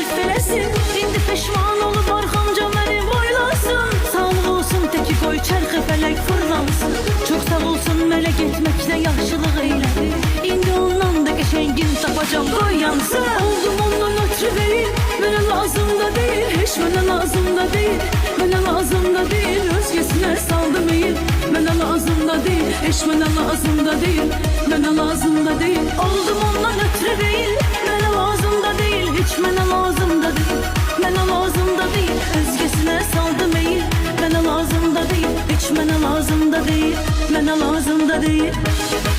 sərf eləsin. İndi peşman olub arxamca məni boylasın. Sağlıq olsun təki qoy çərxə fələk fırlansın. Çox sağ olsun mələk etməklə yaxşılıq eylədi. İndi ondan da qəşəngin tapacam qoy yansın. Oldum ondan ötürü deyil, mənə lazım da deyil. Heç mənə lazım da deyil, mənə lazım da deyil. Özgəsinə saldım eyil, mənə lazım da deyil. Heç mənə lazım da deyil, mənə lazım da deyil. Oldum ondan ötürü deyil, mənə lazım da deyil. Heç mənə lazım da deyil, mənə lazım da deyil. Özgəsinə saldım eyil, mənə lazım da deyil. Heç mənə lazım da deyil, mənə lazım da deyil.